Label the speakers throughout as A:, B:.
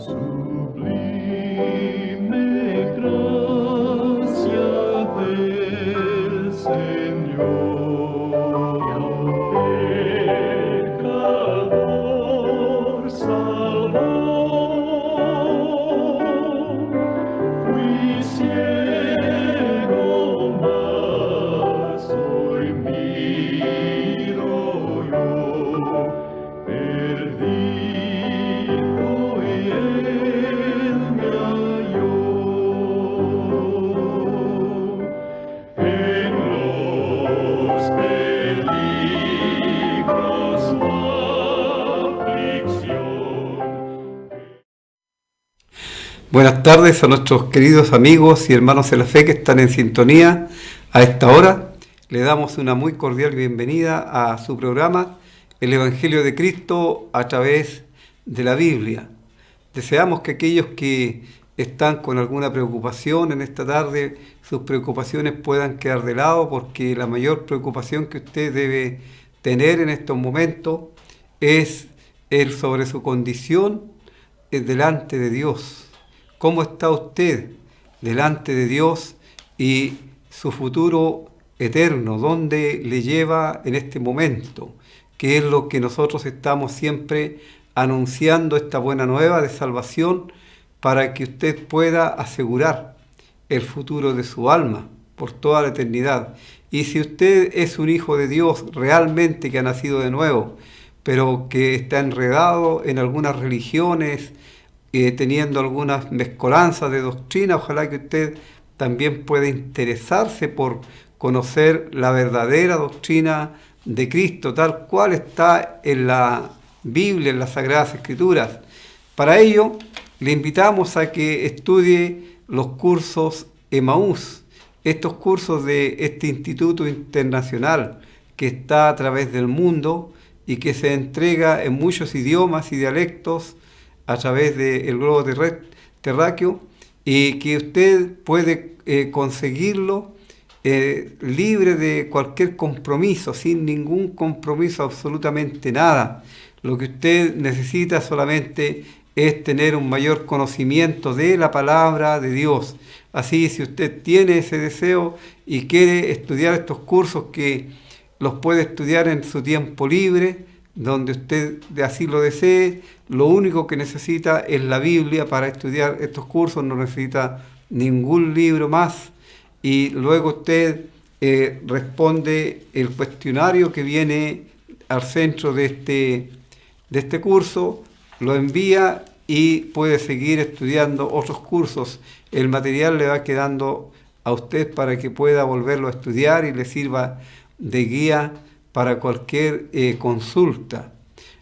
A: Sublime gracia del Señor, pecador salvó, fui ciego, mas hoy miro yo, perdido y él me halló. En los peligros su aflicción.
B: Buenas tardes a nuestros queridos amigos y hermanos en la fe que están en sintonía a esta hora. Le damos una muy cordial bienvenida a su programa, El Evangelio de Cristo a través de la Biblia. Deseamos que aquellos que están con alguna preocupación en esta tarde, sus preocupaciones puedan quedar de lado, porque la mayor preocupación que usted debe tener en estos momentos es el sobre su condición delante de Dios. ¿Cómo está usted delante de Dios y su futuro eterno? ¿Dónde le lleva en este momento? ¿Qué es lo que nosotros estamos siempre anunciando, esta buena nueva de salvación, para que usted pueda asegurar el futuro de su alma por toda la eternidad? Y si usted es un hijo de Dios realmente que ha nacido de nuevo, pero que está enredado en algunas religiones, teniendo algunas mezcolanzas de doctrina, ojalá que usted también pueda interesarse por conocer la verdadera doctrina de Cristo, tal cual está en la Biblia, en las Sagradas Escrituras. Para ello, le invitamos a que estudie los cursos Emaús, estos cursos de este Instituto Internacional que está a través del mundo y que se entrega en muchos idiomas y dialectos a través del globo terráqueo, y que usted puede conseguirlo libre de cualquier compromiso, sin ningún compromiso, absolutamente nada. Lo que usted necesita solamente es tener un mayor conocimiento de la palabra de Dios. Así, si usted tiene ese deseo y quiere estudiar estos cursos, que los puede estudiar en su tiempo libre, donde usted así lo desee, lo único que necesita es la Biblia para estudiar estos cursos, no necesita ningún libro más, y luego usted responde el cuestionario que viene al centro de este curso, lo envía y puede seguir estudiando otros cursos. El material le va quedando a usted para que pueda volverlo a estudiar y le sirva de guía para cualquier consulta.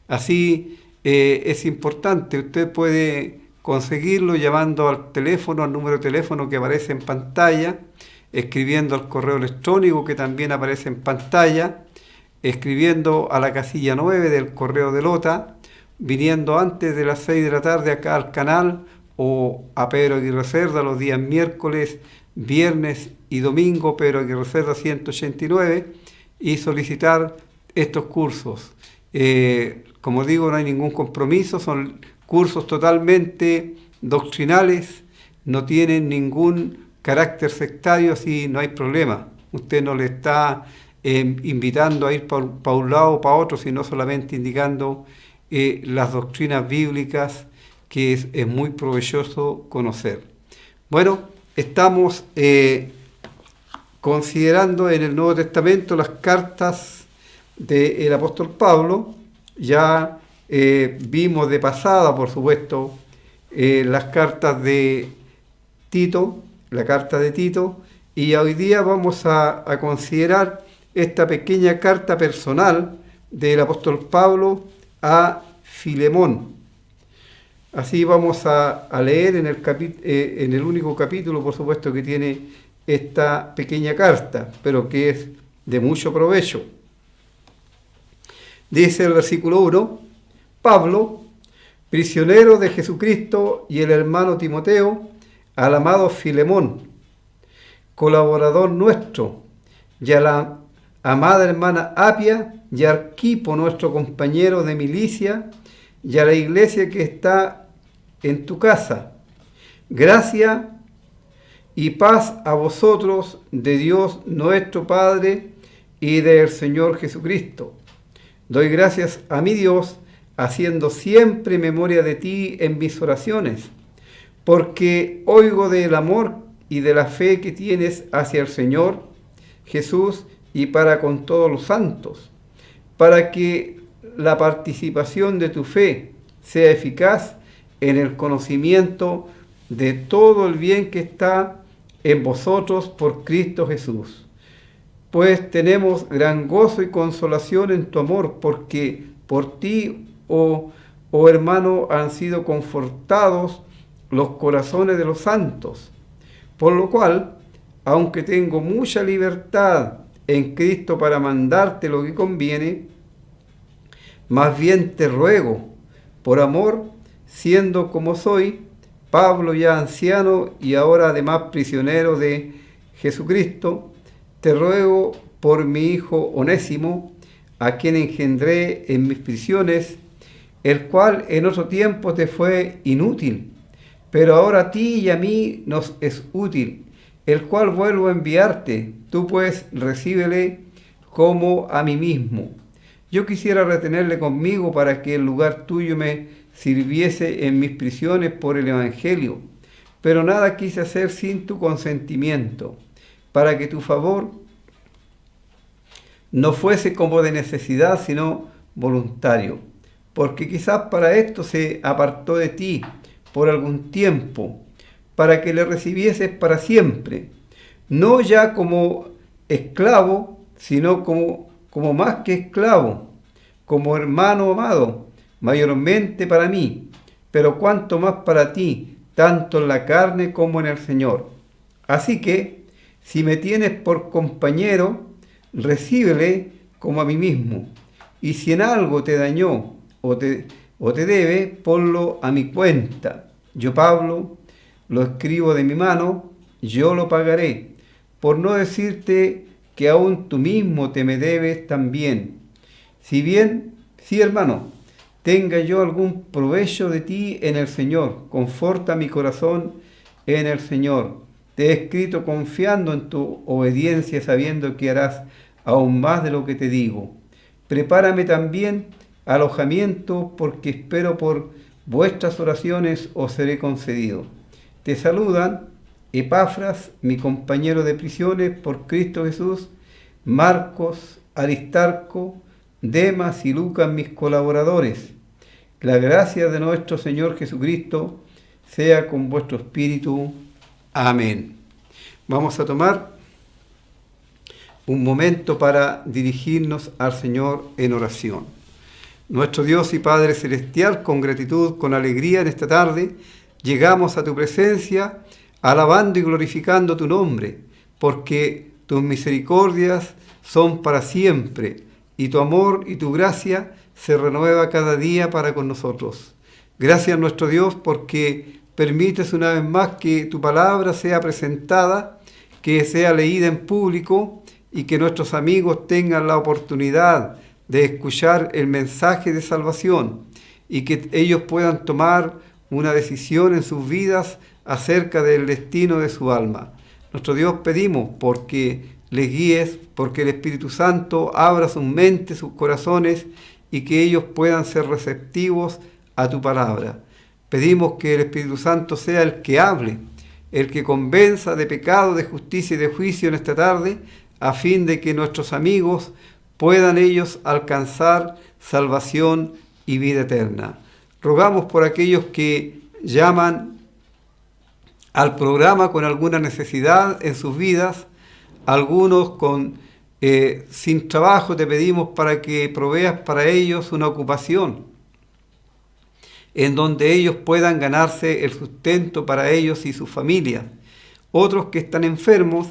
B: Así es importante, usted puede conseguirlo llamando al teléfono, al número de teléfono que aparece en pantalla, escribiendo al correo electrónico que también aparece en pantalla, escribiendo a la casilla 9 del correo de Lota, viniendo antes de las 6 de la tarde acá al canal, o a Pedro Aguirre Cerda los días miércoles, viernes y domingo, Pedro Aguirre Cerda 189, y solicitar estos cursos. Como digo, no hay ningún compromiso, son cursos totalmente doctrinales, no tienen ningún carácter sectario, así no hay problema. Usted no le está invitando a ir para un lado o para otro, sino solamente indicando las doctrinas bíblicas que es muy provechoso conocer. Bueno, estamos considerando en el Nuevo Testamento las cartas del apóstol Pablo. Ya vimos de pasada, por supuesto, las cartas de Tito, la carta de Tito, y hoy día vamos a considerar esta pequeña carta personal del apóstol Pablo a Filemón. Así vamos a leer en el único capítulo, por supuesto, que tiene esta pequeña carta, pero que es de mucho provecho. Dice el versículo 1, Pablo, prisionero de Jesucristo, y el hermano Timoteo, al amado Filemón, colaborador nuestro, y a la amada hermana Apia, y a Arquipo, nuestro compañero de milicia, y a la iglesia que está en tu casa. Gracia y paz a vosotros de Dios nuestro Padre y del Señor Jesucristo. Doy gracias a mi Dios, haciendo siempre memoria de ti en mis oraciones, porque oigo del amor y de la fe que tienes hacia el Señor Jesús y para con todos los santos, para que la participación de tu fe sea eficaz en el conocimiento de todo el bien que está en vosotros por Cristo Jesús. Pues tenemos gran gozo y consolación en tu amor, porque por ti, oh hermano, han sido confortados los corazones de los santos. Por lo cual, aunque tengo mucha libertad en Cristo para mandarte lo que conviene, más bien te ruego, por amor, siendo como soy, Pablo ya anciano y ahora además prisionero de Jesucristo, te ruego por mi hijo Onésimo, a quien engendré en mis prisiones, el cual en otro tiempo te fue inútil, pero ahora a ti y a mí nos es útil, el cual vuelvo a enviarte. Tú pues recíbele como a mí mismo. Yo quisiera retenerle conmigo para que en lugar tuyo me sirviese en mis prisiones por el Evangelio, pero nada quise hacer sin tu consentimiento, para que tu favor no fuese como de necesidad, sino voluntario, porque quizás para esto se apartó de ti por algún tiempo, para que le recibieses para siempre, no ya como esclavo, sino como más que esclavo, como hermano amado, mayormente para mí, pero cuanto más para ti, tanto en la carne como en el Señor. Así que, si me tienes por compañero, recíbele como a mí mismo, y si en algo te dañó o te debe, ponlo a mi cuenta. Yo, Pablo, lo escribo de mi mano, yo lo pagaré, por no decirte que aún tú mismo te me debes también. Si bien, sí, hermano, tenga yo algún provecho de ti en el Señor, conforta mi corazón en el Señor. Te he escrito confiando en tu obediencia, sabiendo que harás aún más de lo que te digo. Prepárame también alojamiento, porque espero por vuestras oraciones os seré concedido. Te saludan Epafras, mi compañero de prisiones por Cristo Jesús, Marcos, Aristarco, Demas y Lucas, mis colaboradores. La gracia de nuestro Señor Jesucristo sea con vuestro espíritu. Amén. Vamos a tomar un momento para dirigirnos al Señor en oración. Nuestro Dios y Padre Celestial, con gratitud, con alegría en esta tarde, llegamos a tu presencia, alabando y glorificando tu nombre, porque tus misericordias son para siempre, y tu amor y tu gracia se renueva cada día para con nosotros. Gracias, nuestro Dios, porque permites una vez más que tu palabra sea presentada, que sea leída en público y que nuestros amigos tengan la oportunidad de escuchar el mensaje de salvación y que ellos puedan tomar una decisión en sus vidas acerca del destino de su alma. Nuestro Dios, pedimos porque les guíes, porque el Espíritu Santo abra sus mentes, sus corazones y que ellos puedan ser receptivos a tu palabra. Pedimos que el Espíritu Santo sea el que hable, el que convenza de pecado, de justicia y de juicio en esta tarde, a fin de que nuestros amigos puedan ellos alcanzar salvación y vida eterna. Rogamos por aquellos que llaman al programa con alguna necesidad en sus vidas, algunos sin trabajo. Te pedimos para que proveas para ellos una ocupación en donde ellos puedan ganarse el sustento para ellos y sus familias. Otros que están enfermos,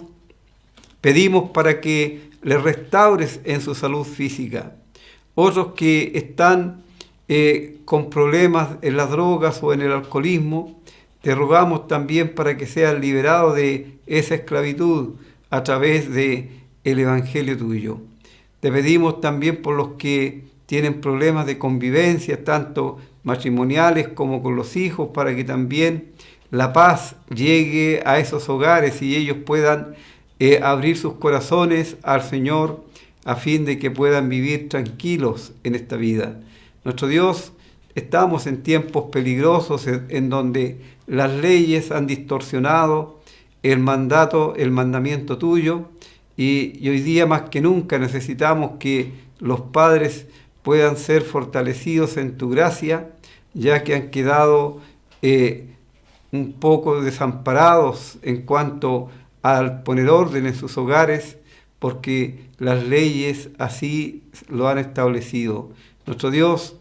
B: pedimos para que les restaures en su salud física. Otros que están con problemas en las drogas o en el alcoholismo, te rogamos también para que sean liberados de esa esclavitud a través del Evangelio tuyo. Te pedimos también por los que tienen problemas de convivencia, tanto matrimoniales como con los hijos, para que también la paz llegue a esos hogares y ellos puedan abrir sus corazones al Señor a fin de que puedan vivir tranquilos en esta vida. Nuestro Dios, estamos en tiempos peligrosos en donde las leyes han distorsionado el mandamiento tuyo, y hoy día más que nunca necesitamos que los padres puedan ser fortalecidos en tu gracia, ya que han quedado un poco desamparados en cuanto al poner orden en sus hogares, porque las leyes así lo han establecido. Nuestro Dios,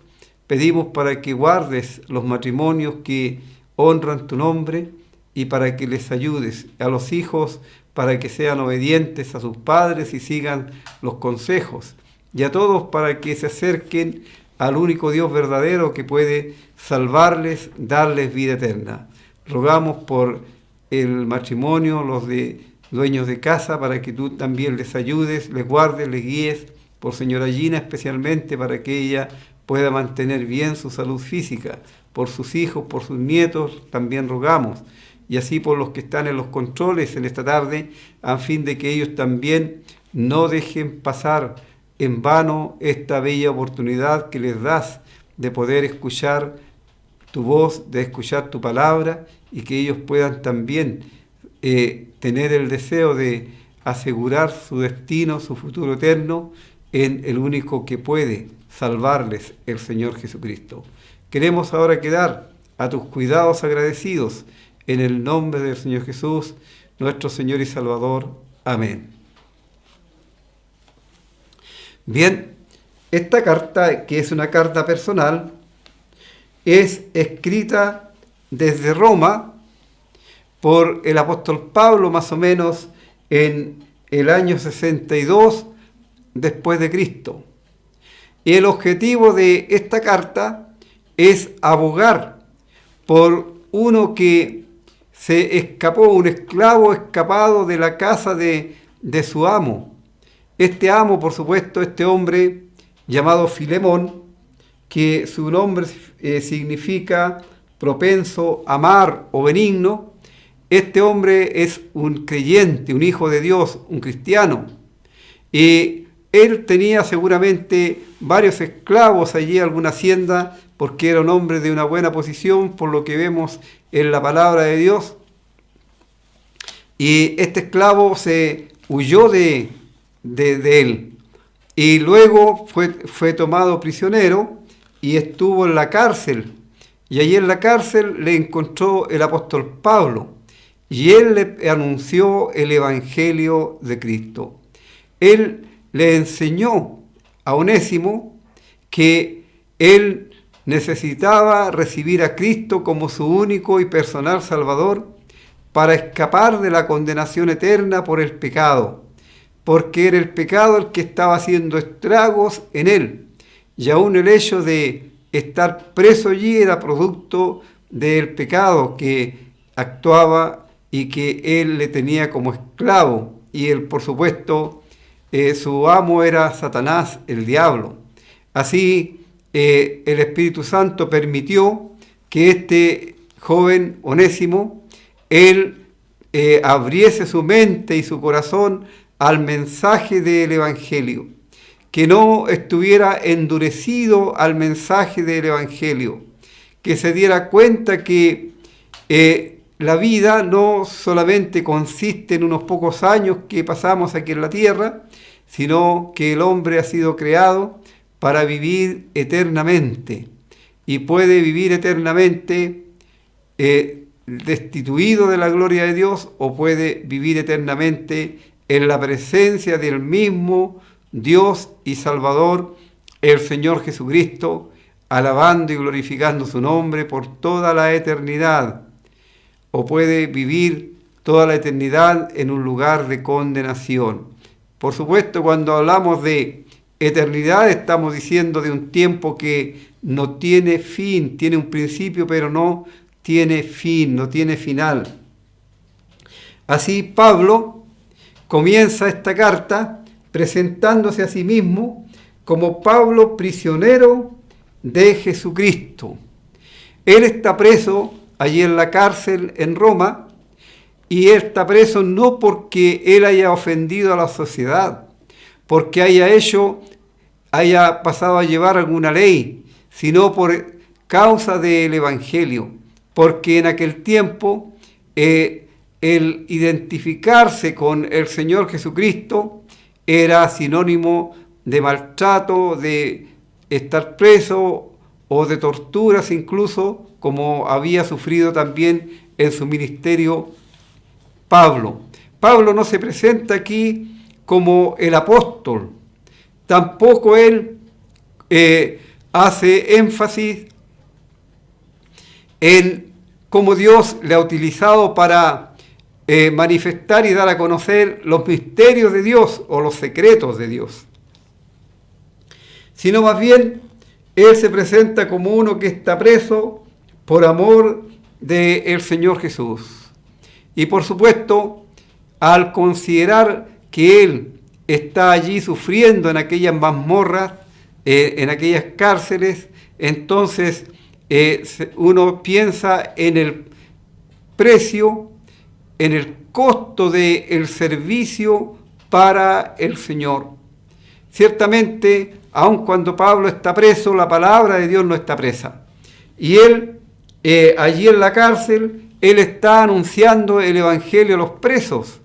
B: pedimos para que guardes los matrimonios que honran tu nombre y para que les ayudes a los hijos para que sean obedientes a sus padres y sigan los consejos, y a todos para que se acerquen al único Dios verdadero que puede salvarles, darles vida eterna. Rogamos por el matrimonio, los dueños de casa, para que tú también les ayudes, les guardes, les guíes, por señora Gina especialmente, para que ella pueda mantener bien su salud física, por sus hijos, por sus nietos, también rogamos, y así por los que están en los controles en esta tarde, a fin de que ellos también no dejen pasar en vano esta bella oportunidad que les das de poder escuchar tu voz, de escuchar tu palabra, y que ellos puedan también tener el deseo de asegurar su destino, su futuro eterno, en el único que puede salvarles, el Señor Jesucristo. Queremos ahora quedar a tus cuidados agradecidos, en el nombre del Señor Jesús, nuestro Señor y Salvador. Amén. Bien, esta carta, que es una carta personal, es escrita desde Roma por el apóstol Pablo, más o menos en el año 62 después de Cristo. Y el objetivo de esta carta es abogar por uno que se escapó, un esclavo escapado de la casa de su amo. Este amo, por supuesto, este hombre llamado Filemón, que su nombre significa propenso, amar o benigno. Este hombre es un creyente, un hijo de Dios, un cristiano. Y él tenía seguramente varios esclavos allí, alguna hacienda, porque era un hombre de una buena posición, por lo que vemos en la palabra de Dios. Y este esclavo se huyó de él, y luego fue tomado prisionero y estuvo en la cárcel. Y allí en la cárcel le encontró el apóstol Pablo, y él le anunció el Evangelio de Cristo. Él le enseñó a Onésimo que él necesitaba recibir a Cristo como su único y personal Salvador para escapar de la condenación eterna por el pecado, porque era el pecado el que estaba haciendo estragos en él, y aún el hecho de estar preso allí era producto del pecado que actuaba y que él le tenía como esclavo, y él, por supuesto, su amo era Satanás, el diablo. Así, el Espíritu Santo permitió que este joven Onésimo, él abriese su mente y su corazón al mensaje del Evangelio, que no estuviera endurecido al mensaje del Evangelio, que se diera cuenta que la vida no solamente consiste en unos pocos años que pasamos aquí en la tierra, sino que el hombre ha sido creado para vivir eternamente, y puede vivir eternamente destituido de la gloria de Dios, o puede vivir eternamente en la presencia del mismo Dios y Salvador, el Señor Jesucristo, alabando y glorificando su nombre por toda la eternidad, o puede vivir toda la eternidad en un lugar de condenación. Por supuesto, cuando hablamos de eternidad, estamos diciendo de un tiempo que no tiene fin, tiene un principio, pero no tiene fin, no tiene final. Así Pablo comienza esta carta presentándose a sí mismo como Pablo, prisionero de Jesucristo. Él está preso allí en la cárcel en Roma, y él está preso no porque él haya ofendido a la sociedad, porque haya pasado a llevar alguna ley, sino por causa del Evangelio, porque en aquel tiempo el identificarse con el Señor Jesucristo era sinónimo de maltrato, de estar preso o de torturas incluso, como había sufrido también en su ministerio Pablo. Pablo no se presenta aquí como el apóstol, tampoco él hace énfasis en cómo Dios le ha utilizado para manifestar y dar a conocer los misterios de Dios o los secretos de Dios, sino más bien él se presenta como uno que está preso por amor del Señor Jesús. Y por supuesto, al considerar que él está allí sufriendo en aquellas mazmorras, en aquellas cárceles, entonces uno piensa en el precio, en el costo del servicio para el Señor. Ciertamente, aun cuando Pablo está preso, la palabra de Dios no está presa. Y él, allí en la cárcel, él está anunciando el Evangelio a los presos,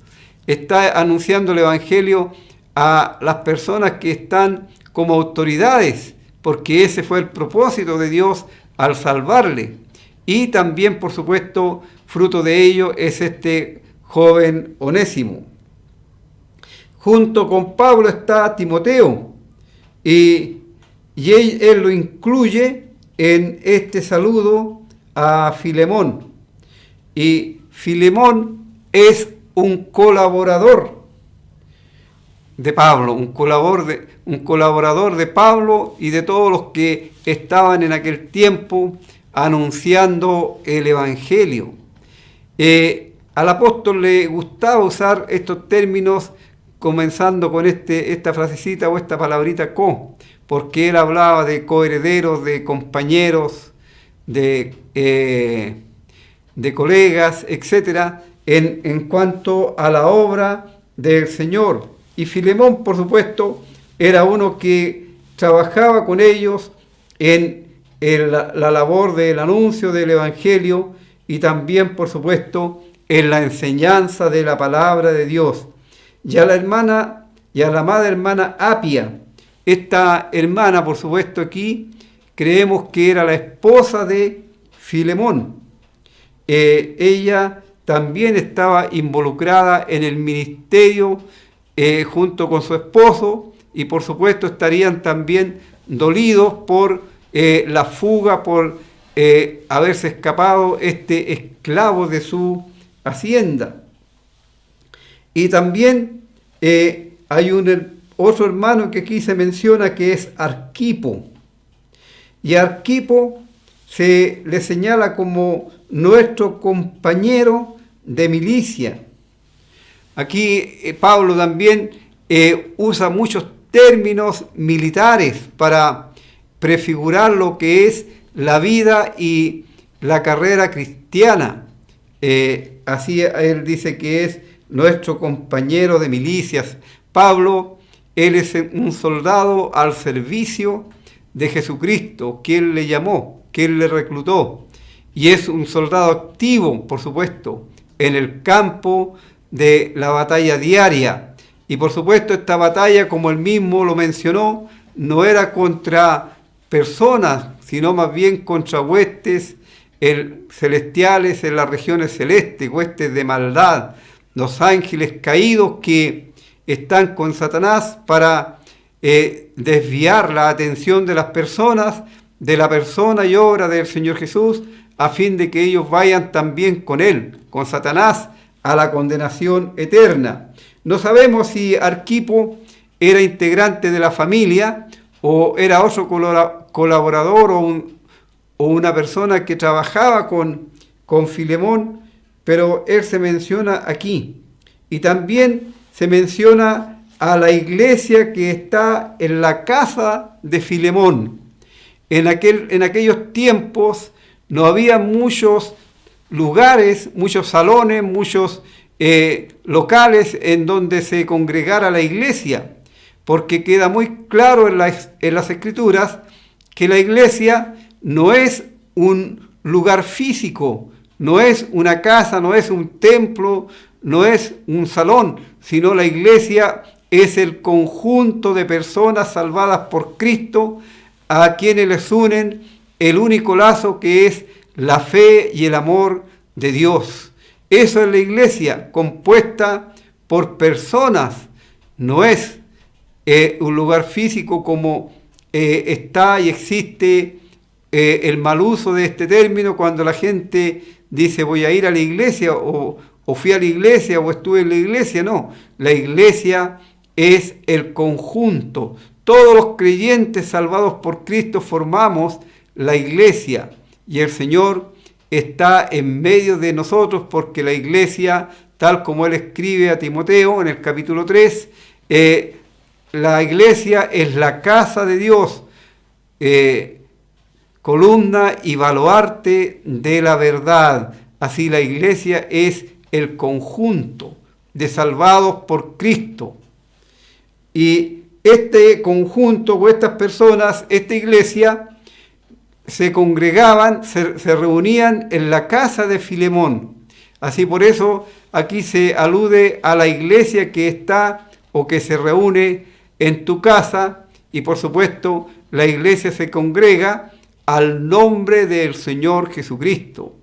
B: está anunciando el Evangelio a las personas que están como autoridades, porque ese fue el propósito de Dios al salvarle. Y también, por supuesto, fruto de ello es este joven Onésimo. Junto con Pablo está Timoteo, y él lo incluye en este saludo a Filemón. Y Filemón es un colaborador de Pablo, un colaborador de Pablo y de todos los que estaban en aquel tiempo anunciando el Evangelio. Al apóstol le gustaba usar estos términos, comenzando con esta frasecita o esta palabrita porque él hablaba de coherederos, de compañeros, de colegas, etcétera, en cuanto a la obra del Señor. Y Filemón, por supuesto, era uno que trabajaba con ellos en la labor del anuncio del Evangelio y también, por supuesto, en la enseñanza de la palabra de Dios. Y a la amada hermana Apia, esta hermana, por supuesto, aquí creemos que era la esposa de Filemón. Ella también estaba involucrada en el ministerio junto con su esposo, y por supuesto estarían también dolidos por la fuga, por haberse escapado este esclavo de su hacienda. Y también hay otro hermano que aquí se menciona, que es Arquipo. Y a Arquipo se le señala como nuestro compañero de milicia. Aquí Pablo también usa muchos términos militares para prefigurar lo que es la vida y la carrera cristiana. Así él dice que es nuestro compañero de milicias. Pablo, él es un soldado al servicio de Jesucristo, que él le llamó, que él le reclutó. Y es un soldado activo, por supuesto, en el campo de la batalla diaria. Y por supuesto esta batalla, como él mismo lo mencionó, no era contra personas, sino más bien contra huestes celestiales en las regiones celestes, huestes de maldad, los ángeles caídos que están con Satanás para desviar la atención de las personas, de la persona y obra del Señor Jesús, a fin de que ellos vayan también con él, con Satanás, a la condenación eterna. No sabemos si Arquipo era integrante de la familia o era otro colaborador o una persona que trabajaba con Filemón, pero él se menciona aquí. Y también se menciona a la iglesia que está en la casa de Filemón. En aquellos tiempos no había muchos lugares, muchos salones, muchos locales en donde se congregara la iglesia, porque queda muy claro en las Escrituras que la iglesia no es un lugar físico, no es una casa, no es un templo, no es un salón, sino la iglesia es el conjunto de personas salvadas por Cristo, a quienes les unen el único lazo que es la fe y el amor de Dios. Eso es la iglesia, compuesta por personas, no es un lugar físico como está y existe el mal uso de este término cuando la gente dice voy a ir a la iglesia o fui a la iglesia o estuve en la iglesia. No, la iglesia es el conjunto. Todos los creyentes salvados por Cristo formamos la iglesia y el Señor está en medio de nosotros porque la iglesia, tal como Él escribe a Timoteo en el capítulo 3, la iglesia es la casa de Dios, columna y baluarte de la verdad. Así la iglesia es el conjunto de salvados por Cristo. Y este conjunto o estas personas, esta iglesia, se congregaban, se reunían en la casa de Filemón. Así por eso aquí se alude a la iglesia que está o que se reúne en tu casa, y por supuesto la iglesia se congrega al nombre del Señor Jesucristo.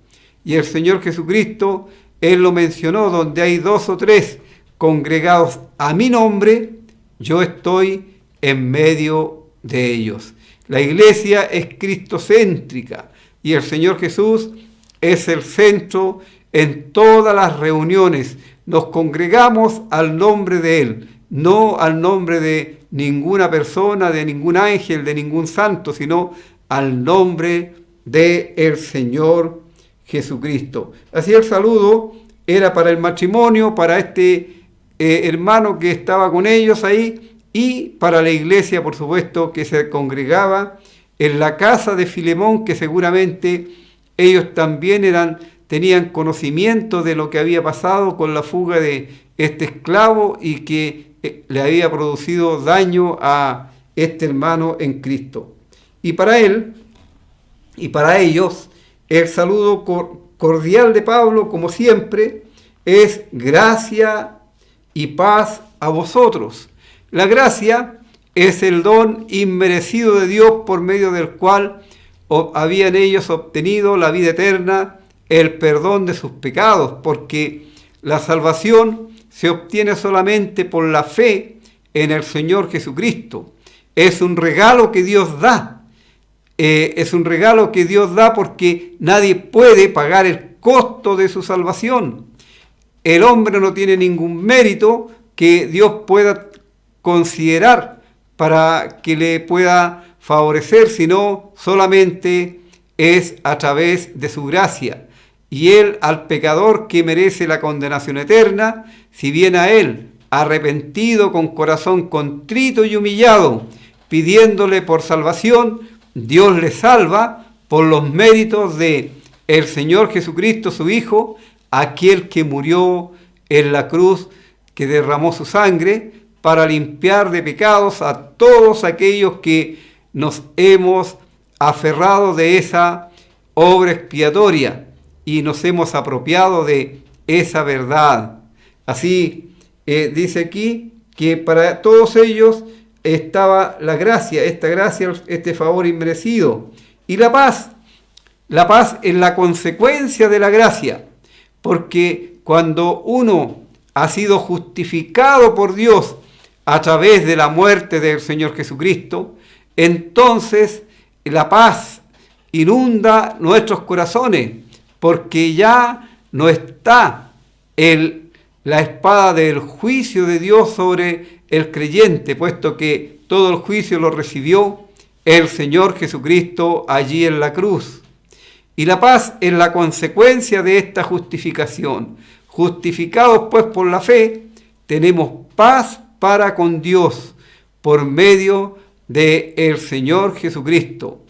B: Y el Señor Jesucristo, Él lo mencionó, donde hay 2 o 3 congregados a mi nombre, yo estoy en medio de ellos. La iglesia es cristocéntrica y el Señor Jesús es el centro en todas las reuniones. Nos congregamos al nombre de Él, no al nombre de ninguna persona, de ningún ángel, de ningún santo, sino al nombre del Señor Jesucristo. Así el saludo era para el matrimonio, para este hermano que estaba con ellos ahí, y para la iglesia, por supuesto, que se congregaba en la casa de Filemón, que seguramente ellos también tenían conocimiento de lo que había pasado con la fuga de este esclavo y que le había producido daño a este hermano en Cristo. Y para él, y para ellos, el saludo cordial de Pablo, como siempre, es gracia y paz a vosotros. La gracia es el don inmerecido de Dios por medio del cual habían ellos obtenido la vida eterna, el perdón de sus pecados, porque la salvación se obtiene solamente por la fe en el Señor Jesucristo. Es un regalo que Dios da. Es un regalo que Dios da porque nadie puede pagar el costo de su salvación. El hombre no tiene ningún mérito que Dios pueda considerar para que le pueda favorecer, sino solamente es a través de su gracia. Y Él al pecador que merece la condenación eterna, si viene a Él arrepentido, con corazón contrito y humillado, pidiéndole por salvación, Dios le salva por los méritos de el Señor Jesucristo, su Hijo, aquel que murió en la cruz, que derramó su sangre para limpiar de pecados a todos aquellos que nos hemos aferrado de esa obra expiatoria y nos hemos apropiado de esa verdad. Así dice aquí que para todos ellos estaba la gracia, esta gracia, este favor inmerecido. Y la paz es la consecuencia de la gracia, porque cuando uno ha sido justificado por Dios a través de la muerte del Señor Jesucristo, entonces la paz inunda nuestros corazones, porque ya no está la espada del juicio de Dios sobre el creyente, puesto que todo el juicio lo recibió el Señor Jesucristo allí en la cruz. Y la paz es la consecuencia de esta justificación. Justificados pues por la fe, tenemos paz para con Dios por medio del Señor Jesucristo.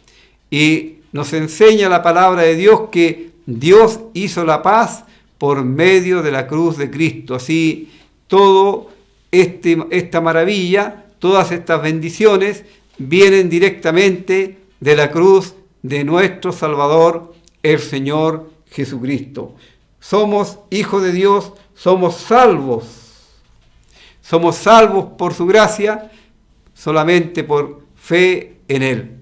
B: Y Nos enseña la palabra de Dios que Dios hizo la paz por medio de la cruz de Cristo. Así, todo esta maravilla, todas estas bendiciones vienen directamente de la cruz de nuestro Salvador, el Señor Jesucristo. Somos hijos de Dios, somos salvos. Somos salvos por su gracia, solamente por fe en Él.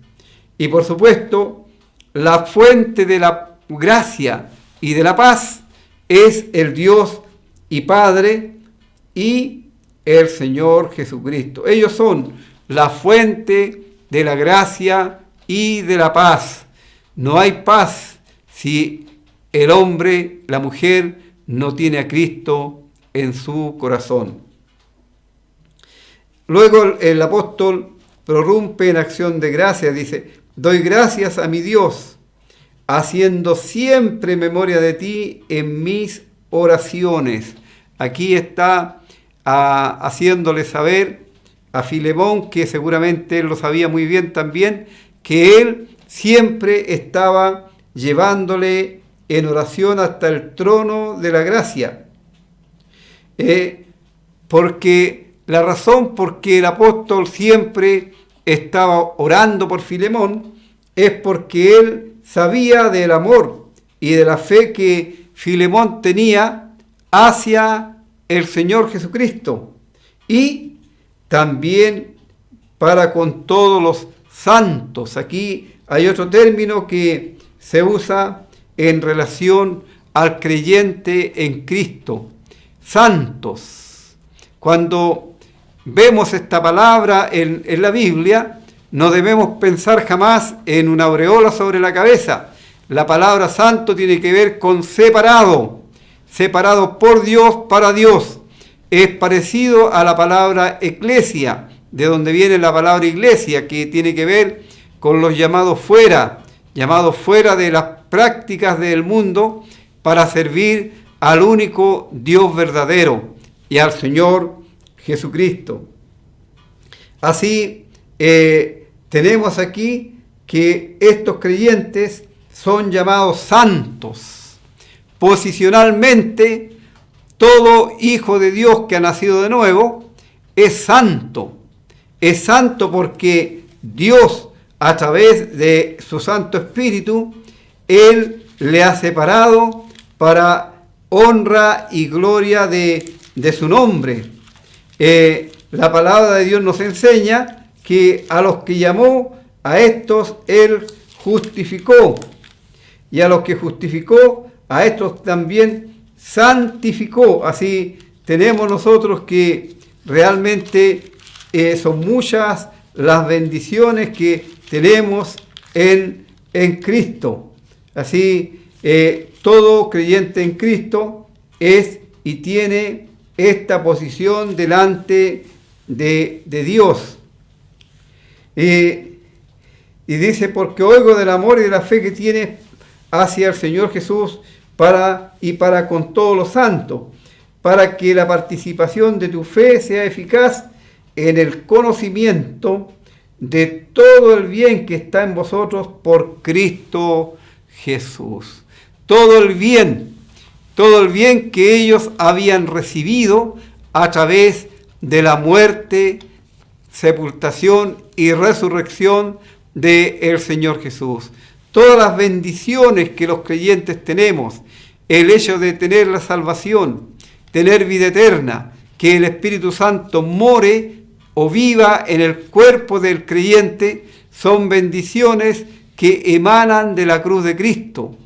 B: Y por supuesto, la fuente de la gracia y de la paz es el Dios y Padre y el Señor Jesucristo. Ellos son la fuente de la gracia y de la paz. No hay paz si el hombre, la mujer, no tiene a Cristo en su corazón. Luego el apóstol prorrumpe en acción de gracias, dice: doy gracias a mi Dios, haciendo siempre memoria de ti en mis oraciones. Aquí está haciéndole saber a Filemón, que seguramente él lo sabía muy bien también, que él siempre estaba llevándole en oración hasta el trono de la gracia. Porque la razón por que el apóstol siempre estaba orando por Filemón es porque él sabía del amor y de la fe que Filemón tenía hacia el Señor Jesucristo, y también para con todos los santos. Aquí hay otro término que se usa en relación al creyente en Cristo: santos. Cuando vemos esta palabra en la Biblia, no debemos pensar jamás en una aureola sobre la cabeza. La palabra santo tiene que ver con separado, separado por Dios, para Dios. Es parecido a la palabra eclesia, de donde viene la palabra iglesia, que tiene que ver con los llamados fuera de las prácticas del mundo, para servir al único Dios verdadero y al Señor Jesucristo. Así, tenemos aquí que estos creyentes son llamados santos. Posicionalmente, todo hijo de Dios que ha nacido de nuevo es santo. Es santo porque Dios, a través de su Santo Espíritu, Él le ha separado para honra y gloria de su nombre. La palabra de Dios nos enseña que a los que llamó, a estos Él justificó. Y a los que justificó, a estos también santificó. Así tenemos nosotros que realmente son muchas las bendiciones que tenemos en Cristo. Así, todo creyente en Cristo es y tiene esta posición delante de Dios. Y dice: porque oigo del amor y de la fe que tienes hacia el Señor Jesús para con todos los santos, para que la participación de tu fe sea eficaz en el conocimiento de todo el bien que está en vosotros por Cristo Jesús. Todo el bien que ellos habían recibido a través de la muerte, sepultación y resurrección del Señor Jesús. Todas las bendiciones que los creyentes tenemos, el hecho de tener la salvación, tener vida eterna, que el Espíritu Santo more o viva en el cuerpo del creyente, son bendiciones que emanan de la cruz de Cristo.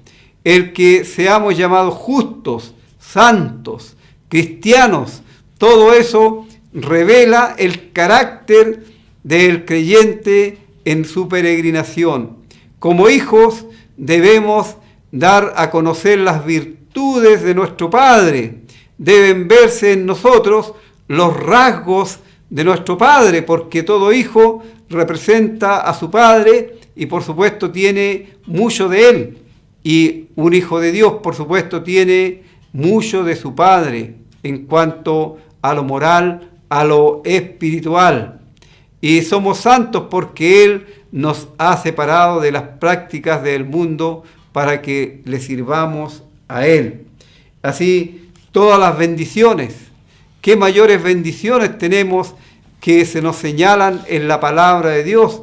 B: El que seamos llamados justos, santos, cristianos, todo eso revela el carácter del creyente en su peregrinación. Como hijos debemos dar a conocer las virtudes de nuestro Padre. Deben verse en nosotros los rasgos de nuestro Padre, porque todo hijo representa a su Padre y por supuesto tiene mucho de Él. Y un hijo de Dios, por supuesto, tiene mucho de su Padre en cuanto a lo moral, a lo espiritual. Y somos santos porque Él nos ha separado de las prácticas del mundo para que le sirvamos a Él. Así, todas las bendiciones, qué mayores bendiciones tenemos que se nos señalan en la palabra de Dios.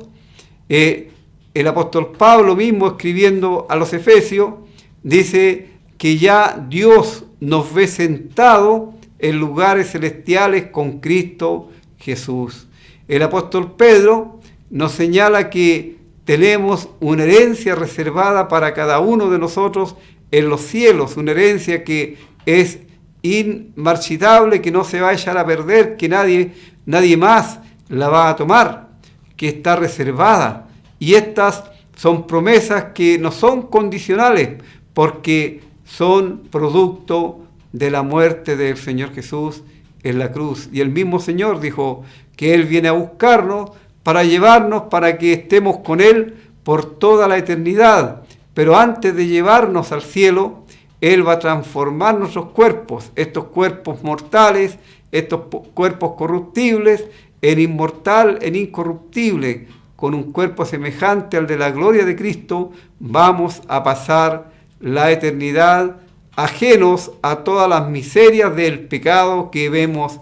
B: El apóstol Pablo mismo, escribiendo a los Efesios, dice que ya Dios nos ve sentados en lugares celestiales con Cristo Jesús. El apóstol Pedro nos señala que tenemos una herencia reservada para cada uno de nosotros en los cielos, una herencia que es inmarchitable, que no se va a echar a perder, que nadie más la va a tomar, que está reservada. Y estas son promesas que no son condicionales, porque son producto de la muerte del Señor Jesús en la cruz. Y el mismo Señor dijo que Él viene a buscarnos para llevarnos, para que estemos con Él por toda la eternidad. Pero antes de llevarnos al cielo, Él va a transformar nuestros cuerpos, estos cuerpos mortales, estos cuerpos corruptibles, en inmortal, en incorruptible. Con un cuerpo semejante al de la gloria de Cristo, vamos a pasar la eternidad ajenos a todas las miserias del pecado que vemos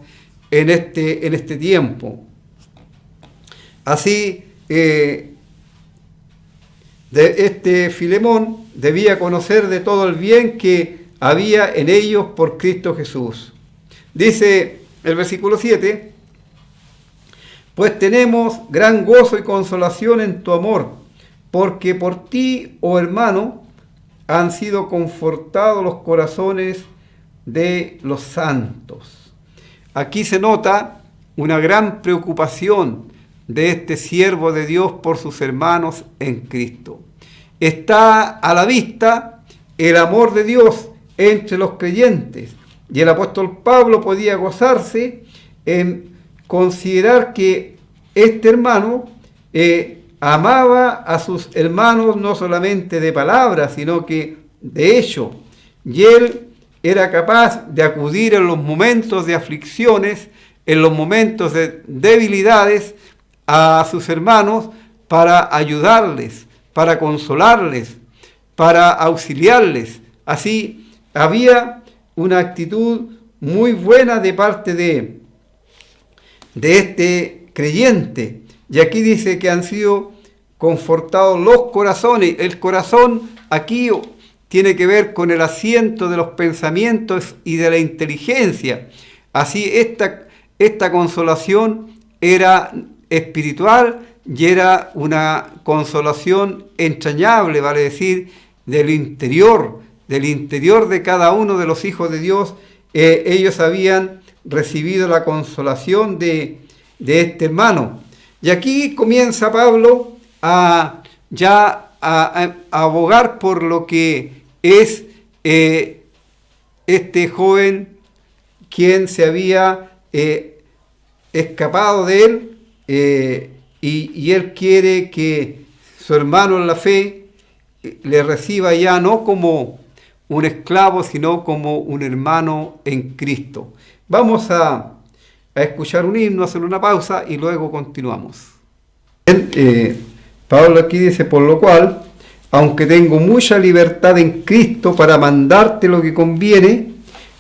B: en este tiempo. Así, Filemón debía conocer de todo el bien que había en ellos por Cristo Jesús. Dice el versículo 7, pues tenemos gran gozo y consolación en tu amor, porque por ti, oh hermano, han sido confortados los corazones de los santos. Aquí se nota una gran preocupación de este siervo de Dios por sus hermanos en Cristo. Está a la vista el amor de Dios entre los creyentes, y el apóstol Pablo podía gozarse en considerar que este hermano amaba a sus hermanos no solamente de palabra, sino que de hecho, y él era capaz de acudir en los momentos de aflicciones, en los momentos de debilidades, a sus hermanos para ayudarles, para consolarles, para auxiliarles. Así había una actitud muy buena de parte de este creyente. Y aquí dice que han sido confortados los corazones. El corazón aquí tiene que ver con el asiento de los pensamientos y de la inteligencia. Así esta consolación era espiritual y era una consolación entrañable, vale decir, del interior de cada uno de los hijos de Dios. Ellos habían recibido la consolación de este hermano. Y aquí comienza Pablo a abogar por lo que es este joven quien se había escapado de él, y él quiere que su hermano en la fe le reciba ya no como un esclavo, sino como un hermano en Cristo. Vamos a escuchar un himno, hacer una pausa y luego continuamos. Pablo aquí dice, por lo cual, aunque tengo mucha libertad en Cristo para mandarte lo que conviene,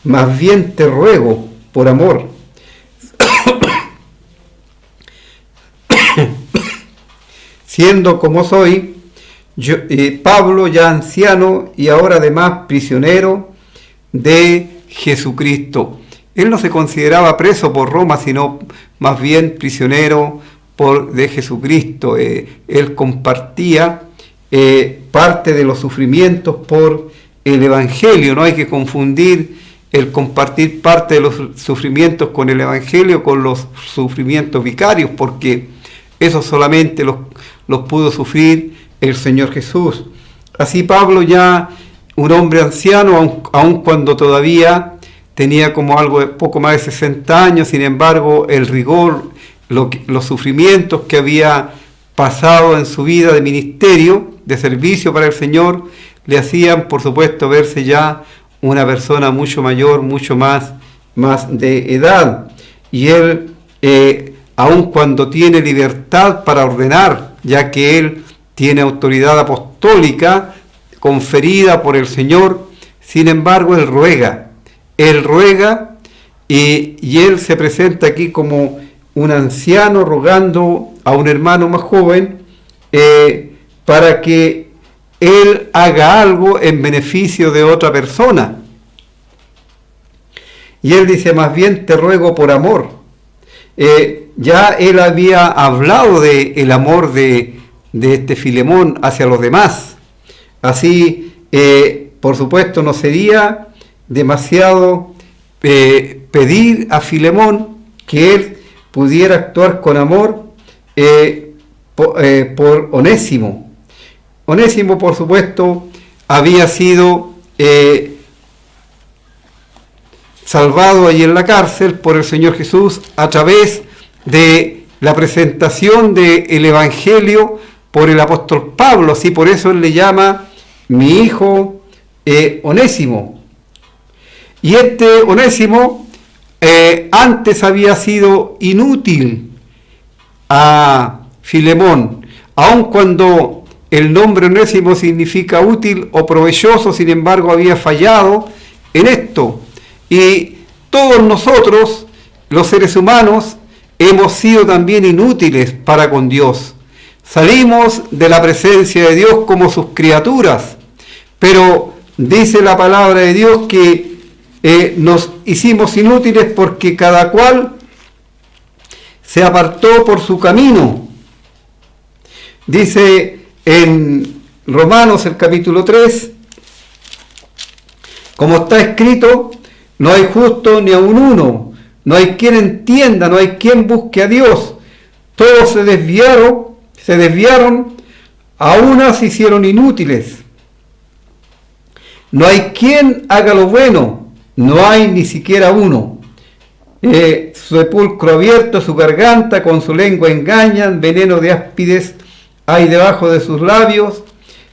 B: más bien te ruego por amor. Siendo como soy, yo, Pablo ya anciano y ahora además prisionero de Jesucristo. Él no se consideraba preso por Roma, sino más bien prisionero de Jesucristo. Él compartía parte de los sufrimientos por el Evangelio. No hay que confundir el compartir parte de los sufrimientos con el Evangelio con los sufrimientos vicarios, porque eso solamente los pudo sufrir el Señor Jesús. Así Pablo, ya un hombre anciano, aun cuando todavía tenía como algo de poco más de 60 años, sin embargo el rigor, los sufrimientos que había pasado en su vida de ministerio, de servicio para el Señor, le hacían, por supuesto, verse ya una persona mucho mayor, mucho más de edad. Y él, aun cuando tiene libertad para ordenar ya que él tiene autoridad apostólica conferida por el Señor. Sin embargo, él ruega y él se presenta aquí como un anciano rogando a un hermano más joven para que él haga algo en beneficio de otra persona. Y él dice: más bien te ruego por amor. Ya él había hablado del amor de este Filemón hacia los demás. Así, por supuesto, no sería demasiado pedir a Filemón que él pudiera actuar con amor por Onésimo. Onésimo, por supuesto, había sido salvado allí en la cárcel por el Señor Jesús a través de la presentación del Evangelio por el apóstol Pablo. Así, por eso él le llama mi hijo Onésimo. Y este Onésimo antes había sido inútil a Filemón, aun cuando el nombre Onésimo significa útil o provechoso. Sin embargo, había fallado en esto. Y todos nosotros, los seres humanos, hemos sido también inútiles para con Dios. Salimos de la presencia de Dios como sus criaturas, pero dice la palabra de Dios que nos hicimos inútiles porque cada cual se apartó por su camino. Dice en Romanos el capítulo 3, como está escrito: no hay justo ni aun uno, no hay quien entienda, no hay quien busque a Dios. Todos se desviaron, a unas se hicieron inútiles. No hay quien haga lo bueno, no hay ni siquiera uno. Su sepulcro abierto, su garganta, con su lengua engañan, veneno de áspides hay debajo de sus labios,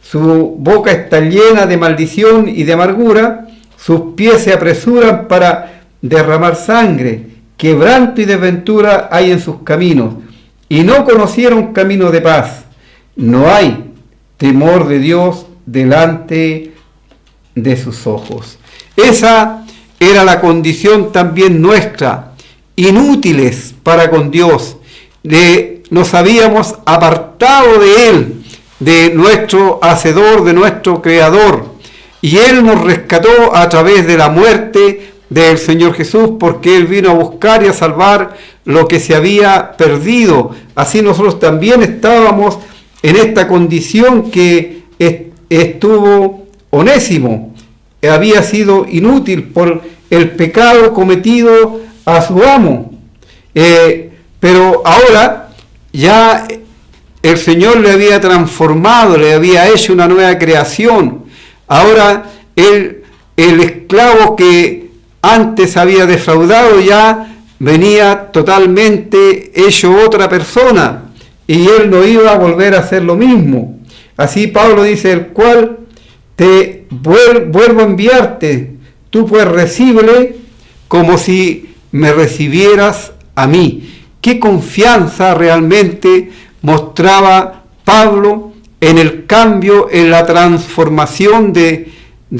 B: su boca está llena de maldición y de amargura, sus pies se apresuran para derramar sangre, quebranto y desventura hay en sus caminos, y no conocieron camino de paz. No hay temor de Dios delante de sus ojos. Esa era la condición también nuestra, inútiles para con Dios. Nos habíamos apartado de Él, de nuestro Hacedor, de nuestro Creador, y Él nos rescató a través de la muerte del Señor Jesús, porque Él vino a buscar y a salvar lo que se había perdido. Así nosotros también estábamos en esta condición que estuvo Onésimo. Había sido inútil por el pecado cometido a su amo. Pero ahora ya el Señor le había transformado, le había hecho una nueva creación. Ahora el esclavo que antes había defraudado ya venía totalmente hecho otra persona, y él no iba a volver a hacer lo mismo. Así Pablo dice: el cual te vuelvo a enviarte, tú pues recíbele como si me recibieras a mí. Qué confianza realmente mostraba Pablo en el cambio, en la transformación de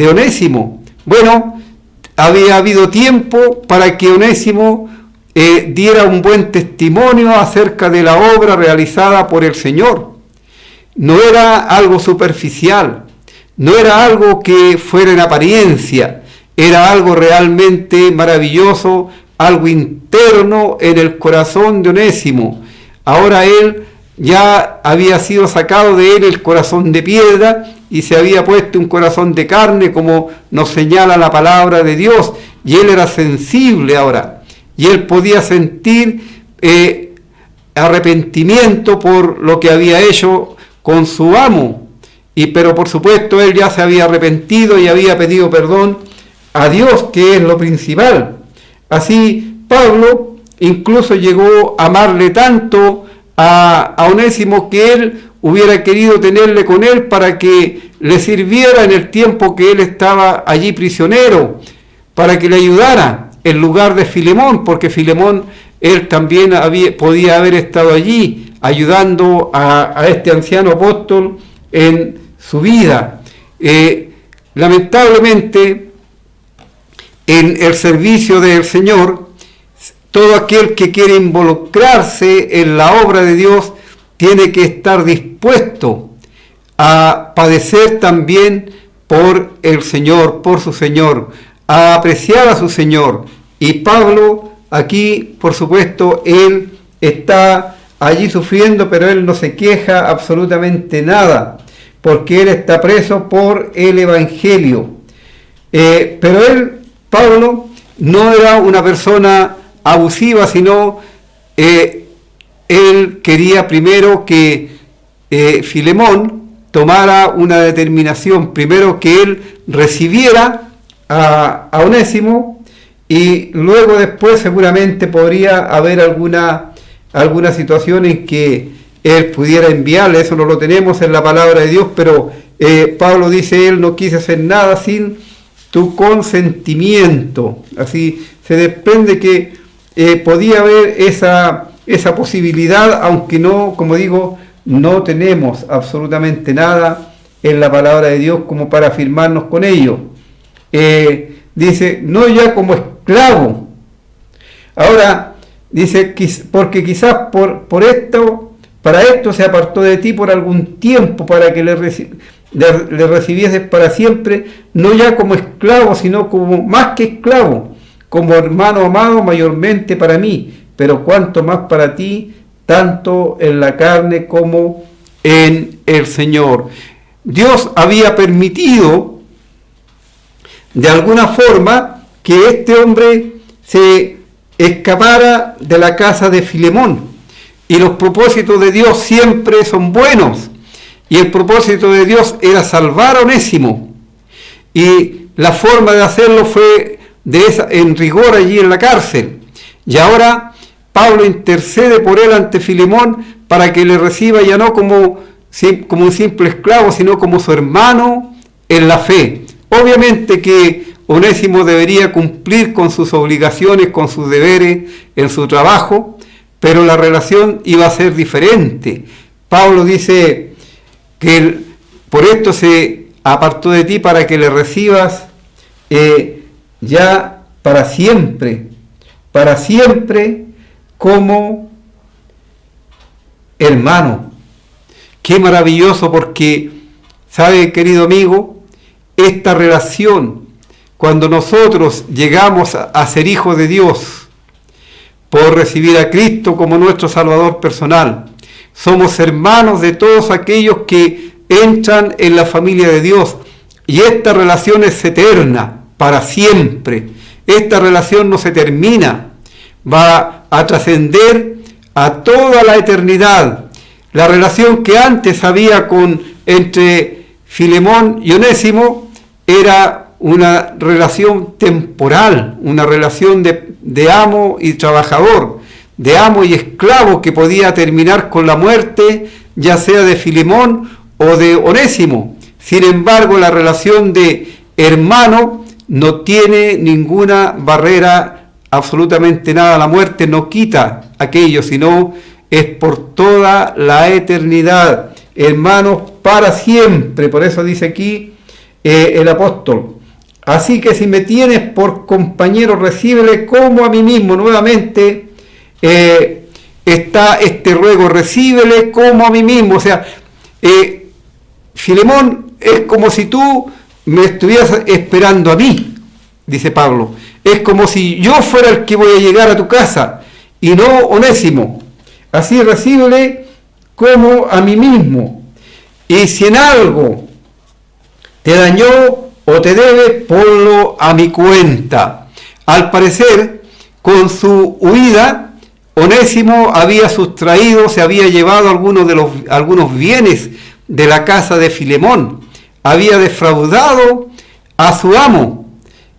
B: Onésimo. Bueno, había habido tiempo para que Onésimo diera un buen testimonio acerca de la obra realizada por el Señor. No era algo superficial, no era algo que fuera en apariencia, era algo realmente maravilloso, algo interno en el corazón de Onésimo. Ahora él ya había sido sacado de él el corazón de piedra y se había puesto un corazón de carne, como nos señala la palabra de Dios, y él era sensible ahora, y él podía sentir arrepentimiento por lo que había hecho con su amo, pero por supuesto él ya se había arrepentido y había pedido perdón a Dios, que es lo principal. Así Pablo incluso llegó a amarle tanto a Onésimo que él hubiera querido tenerle con él para que le sirviera en el tiempo que él estaba allí prisionero, para que le ayudara en lugar de Filemón, porque Filemón, él también podía haber estado allí ayudando a este anciano apóstol en su vida. Lamentablemente, en el servicio del Señor, todo aquel que quiere involucrarse en la obra de Dios tiene que estar dispuesto a padecer también por el Señor, por su Señor, a apreciar a su Señor. Y Pablo aquí, por supuesto, él está allí sufriendo, pero él no se queja absolutamente nada, porque él está preso por el Evangelio. Pero él, Pablo, no era una persona abusiva, sino él quería primero que Filemón tomara una determinación, primero que él recibiera a Onésimo, y luego después seguramente podría haber alguna situación en que él pudiera enviarle. Eso no lo tenemos en la palabra de Dios, pero Pablo dice, él no quiso hacer nada sin tu consentimiento. Así se desprende que podía haber esa posibilidad, aunque no, como digo, no tenemos absolutamente nada en la palabra de Dios como para afirmarnos con ello. Dice, no ya como esclavo. Ahora, dice, porque quizás para esto se apartó de ti por algún tiempo, para que le recibieses para siempre, no ya como esclavo, sino como más que esclavo, como hermano amado mayormente para mí, pero cuanto más para ti, tanto en la carne como en el Señor. Dios había permitido de alguna forma que este hombre se escapara de la casa de Filemón, y los propósitos de Dios siempre son buenos, y el propósito de Dios era salvar a Onésimo, y la forma de hacerlo fue en rigor allí en la cárcel. Y ahora Pablo intercede por él ante Filemón para que le reciba ya no como un simple esclavo, sino como su hermano en la fe. Obviamente que Onésimo debería cumplir con sus obligaciones, con sus deberes en su trabajo, pero la relación iba a ser diferente. Pablo dice que por esto se apartó de ti para que le recibas ya para siempre como hermano. Qué maravilloso, porque, ¿sabe, querido amigo? Esta relación, cuando nosotros llegamos a ser hijos de Dios, por recibir a Cristo como nuestro Salvador personal, somos hermanos de todos aquellos que entran en la familia de Dios, y esta relación es eterna, para siempre. Esta relación no se termina, va a trascender a toda la eternidad. La relación que antes había entre Filemón y Onésimo era una relación temporal, una relación de amo y trabajador, de amo y esclavo, que podía terminar con la muerte, ya sea de Filemón o de Onésimo. Sin embargo, la relación de hermano no tiene ninguna barrera, absolutamente nada. La muerte no quita aquello, sino es por toda la eternidad, hermanos para siempre. Por eso dice aquí el apóstol, así que si me tienes por compañero, recíbele como a mí mismo. Nuevamente está este ruego, recíbele como a mí mismo. O sea, Filemón es como si tú me estuvieras esperando a mí, dice Pablo. Es como si yo fuera el que voy a llegar a tu casa y no Onésimo. Así recíbele como a mí mismo. Y si en algo te dañó o te debe, ponlo a mi cuenta. Al parecer, con su huida, Onésimo había sustraído, se había llevado algunos bienes de la casa de Filemón, había defraudado a su amo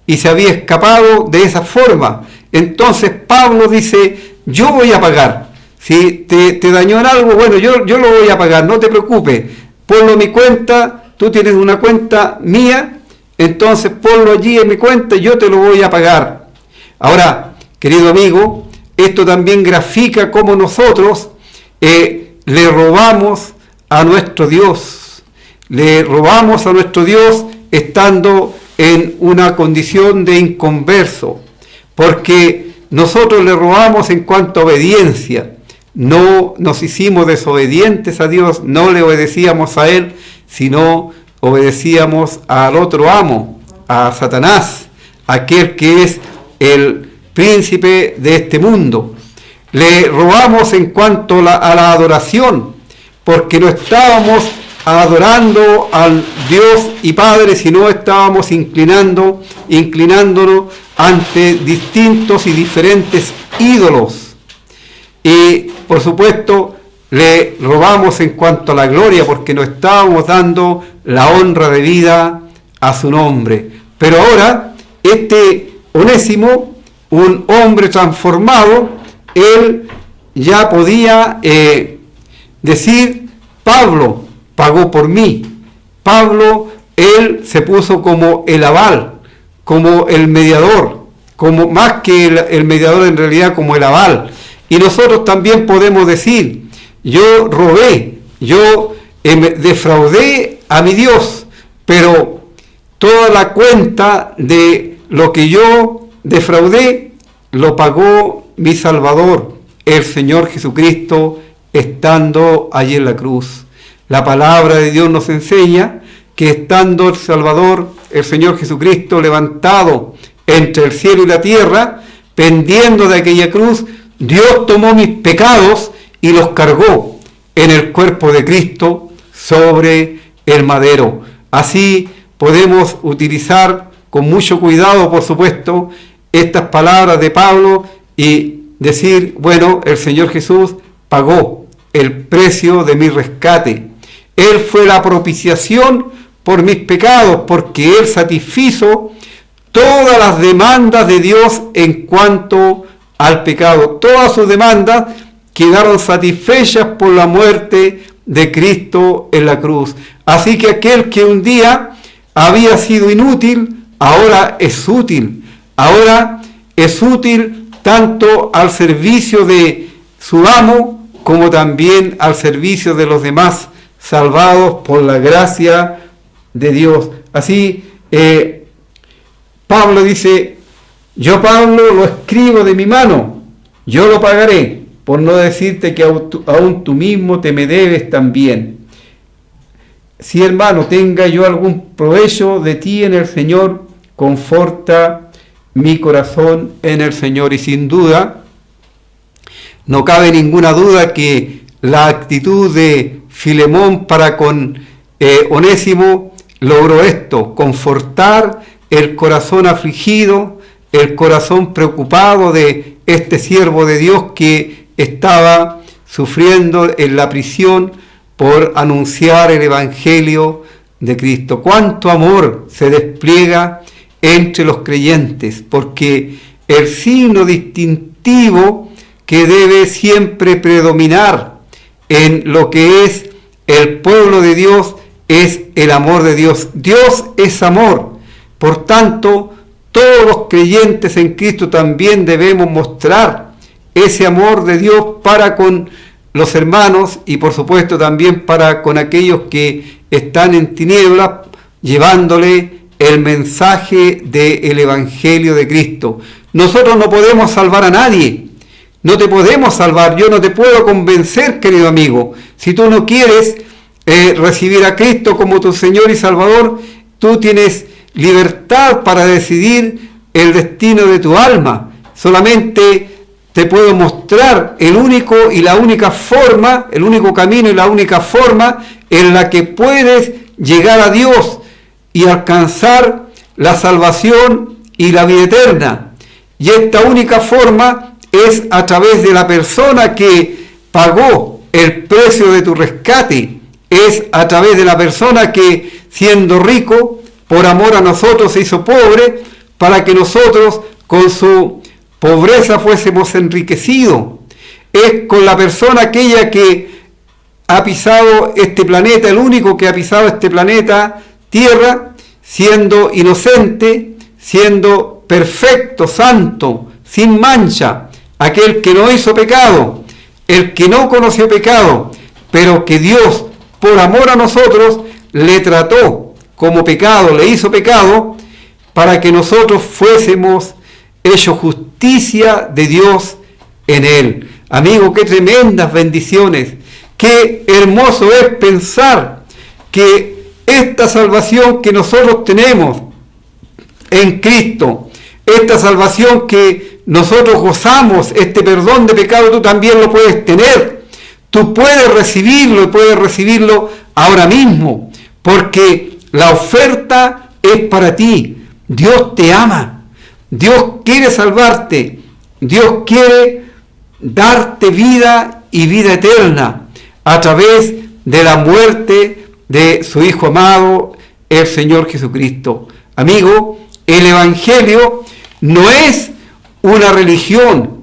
B: y se había escapado de esa forma. Entonces Pablo dice, yo voy a pagar. Si te dañó en algo, bueno, yo lo voy a pagar, no te preocupes, ponlo en mi cuenta, tú tienes una cuenta mía, entonces ponlo allí en mi cuenta y yo te lo voy a pagar. Ahora, querido amigo, esto también grafica cómo nosotros le robamos a nuestro Dios. Le robamos a nuestro Dios estando en una condición de inconverso, porque nosotros le robamos en cuanto a obediencia. No nos hicimos desobedientes a Dios, no le obedecíamos a Él, sino obedecíamos al otro amo, a Satanás, aquel que es el príncipe de este mundo. Le robamos en cuanto a la adoración, porque no estábamos adorando al Dios y Padre, sino estábamos inclinándonos ante distintos y diferentes ídolos. Y por supuesto le robamos en cuanto a la gloria, porque no estábamos dando la honra de vida a su nombre. Pero ahora este Onésimo, un hombre transformado, él ya podía decir: Pablo pagó por mí. Pablo, él se puso como el aval, como el mediador, como más que el mediador, en realidad como el aval. Y nosotros también podemos decir: yo robé, yo defraudé a mi Dios, pero toda la cuenta de lo que yo defraudé lo pagó mi Salvador, el Señor Jesucristo, estando allí en la cruz. La palabra de Dios nos enseña que estando el Salvador, el Señor Jesucristo, levantado entre el cielo y la tierra, pendiendo de aquella cruz, Dios tomó mis pecados y los cargó en el cuerpo de Cristo sobre el madero. Así podemos utilizar con mucho cuidado, por supuesto, estas palabras de Pablo y decir: bueno, el Señor Jesús pagó el precio de mi rescate. Él fue la propiciación por mis pecados, porque Él satisfizo todas las demandas de Dios en cuanto al pecado. Todas sus demandas quedaron satisfechas por la muerte de Cristo en la cruz. Así que aquel que un día había sido inútil, ahora es útil. Ahora es útil tanto al servicio de su amo como también al servicio de los demás, salvados por la gracia de Dios. Así, Pablo dice: yo, Pablo, lo escribo de mi mano, yo lo pagaré, por no decirte que aún tú mismo te me debes también. Si, hermano, tenga yo algún provecho de ti en el Señor, conforta mi corazón en el Señor. Y sin duda, no cabe ninguna duda que la actitud de Filemón para con Onésimo logró esto: confortar el corazón afligido, el corazón preocupado de este siervo de Dios que estaba sufriendo en la prisión por anunciar el Evangelio de Cristo. Cuánto amor se despliega entre los creyentes, porque el signo distintivo que debe siempre predominar en lo que es el pueblo de Dios es el amor de Dios. Dios es amor. Por tanto, todos los creyentes en Cristo también debemos mostrar ese amor de Dios para con los hermanos y por supuesto también para con aquellos que están en tinieblas, llevándole el mensaje del Evangelio de Cristo. Nosotros no podemos salvar a nadie. No te podemos salvar, yo no te puedo convencer, querido amigo. Si tú no quieres recibir a Cristo como tu Señor y Salvador, tú tienes libertad para decidir el destino de tu alma. Solamente te puedo mostrar el único camino y la única forma en la que puedes llegar a Dios y alcanzar la salvación y la vida eterna. Y esta única forma es a través de la persona que pagó el precio de tu rescate. Es a través de la persona que, siendo rico, por amor a nosotros se hizo pobre, para que nosotros con su pobreza fuésemos enriquecidos. Es con la persona aquella que ha pisado este planeta, el único que ha pisado este planeta Tierra, siendo inocente, siendo perfecto, santo, sin mancha, aquel que no hizo pecado, el que no conoció pecado, pero que Dios, por amor a nosotros, le trató como pecado, le hizo pecado, para que nosotros fuésemos hechos justicia de Dios en él. Amigo, qué tremendas bendiciones, qué hermoso es pensar que esta salvación que nosotros tenemos en Cristo, esta salvación que nosotros gozamos, este perdón de pecado, tú también lo puedes tener. Tú puedes recibirlo y puedes recibirlo ahora mismo, porque la oferta es para ti. Dios te ama, Dios quiere salvarte, Dios quiere darte vida y vida eterna a través de la muerte de su Hijo amado, el Señor Jesucristo. Amigo, el Evangelio no es una religión,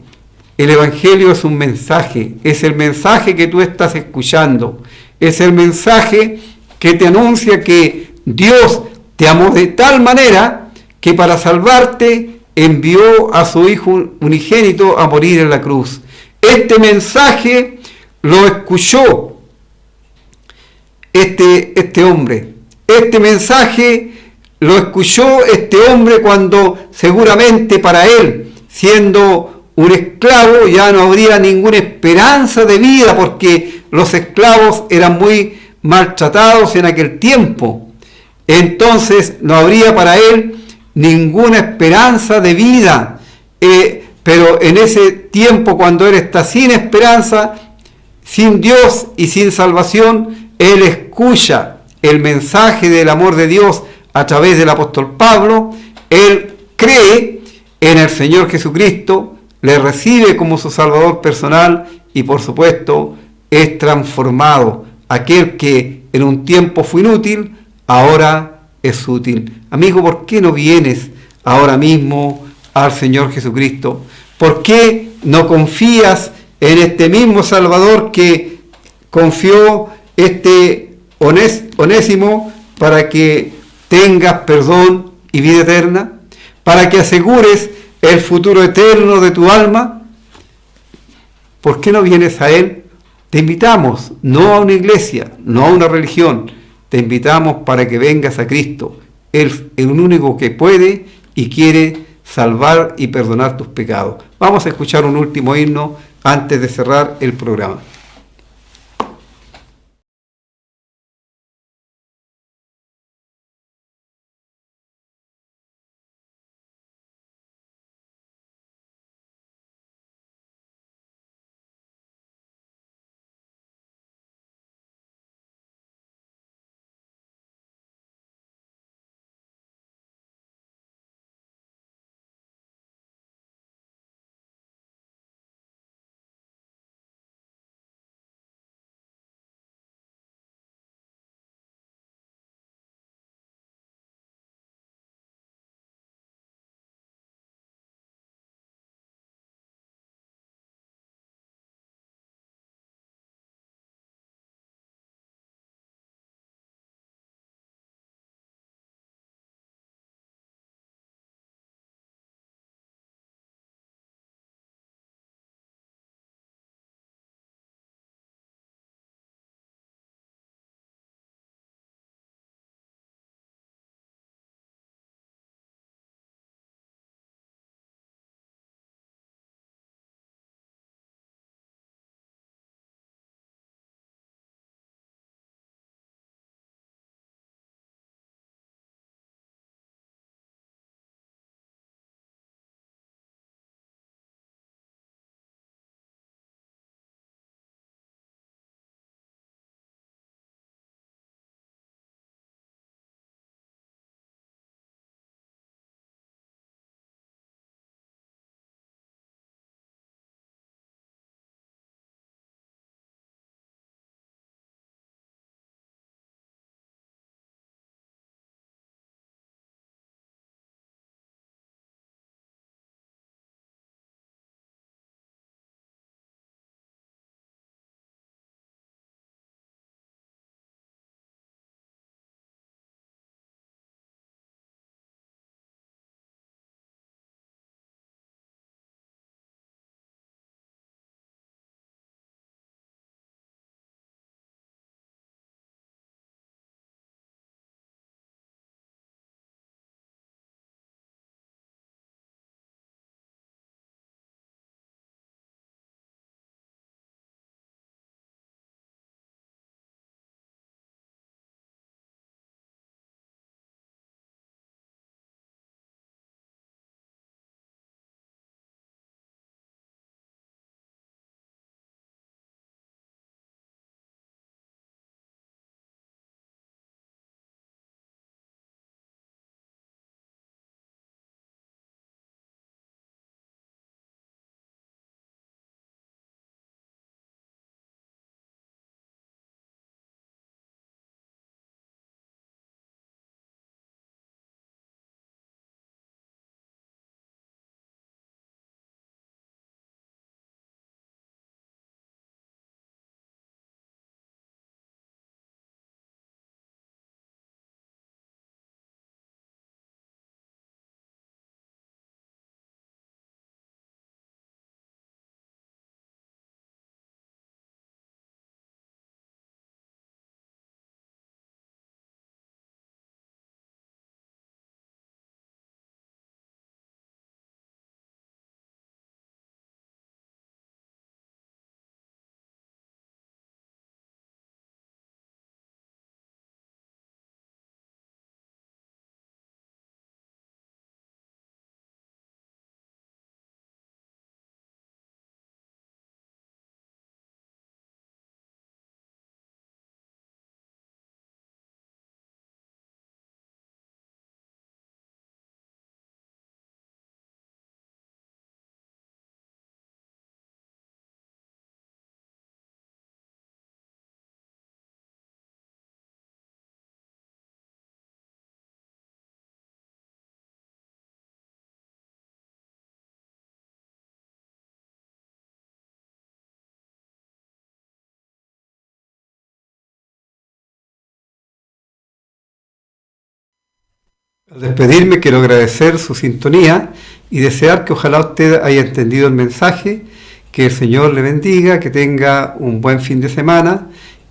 B: el Evangelio es un mensaje, es el mensaje que tú estás escuchando, es el mensaje que te anuncia que Dios te amó de tal manera que para salvarte envió a su Hijo unigénito a morir en la cruz. Este mensaje lo escuchó este hombre. Este mensaje lo escuchó este hombre cuando seguramente para él, siendo un esclavo, ya no habría ninguna esperanza de vida, porque los esclavos eran muy maltratados en aquel tiempo. Entonces no habría para él ninguna esperanza de vida. Pero en ese tiempo, cuando él está sin esperanza, sin Dios y sin salvación, él escucha el mensaje del amor de Dios a través del apóstol Pablo, él cree en el Señor Jesucristo, le recibe como su Salvador personal y por supuesto es transformado. Aquel que en un tiempo fue inútil, ahora es útil. Amigo, ¿por qué no vienes ahora mismo al Señor Jesucristo? ¿Por qué no confías en este mismo Salvador que confió este Onésimo para que tengas perdón y vida eterna? Para que asegures el futuro eterno de tu alma. ¿Por qué no vienes a Él? Te invitamos, no a una iglesia, no a una religión, te invitamos para que vengas a Cristo, el único que puede y quiere salvar y perdonar tus pecados. Vamos a escuchar un último himno antes de cerrar el programa. Al despedirme quiero agradecer su sintonía y desear que ojalá usted haya entendido el mensaje, que el Señor le bendiga, que tenga un buen fin de semana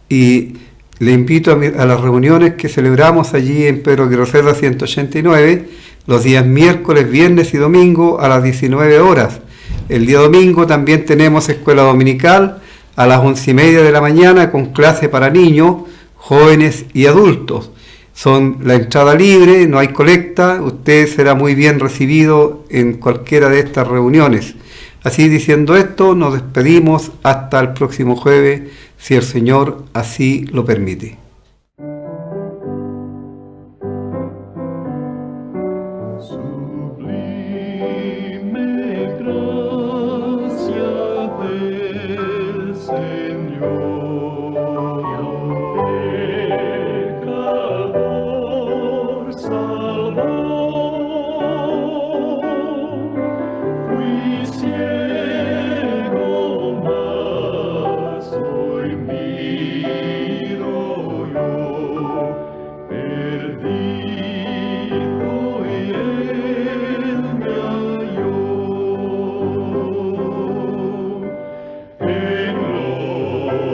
B: y le invito a las reuniones que celebramos allí en Pedro Guerrero 189, los días miércoles, viernes y domingo a las 19 horas. El día domingo también tenemos escuela dominical a las 11:30 de la mañana con clase para niños, jóvenes y adultos. Son la entrada libre, no hay colecta, usted será muy bien recibido en cualquiera de estas reuniones. Así diciendo esto, nos despedimos hasta el próximo jueves, si el Señor así lo permite.
A: Su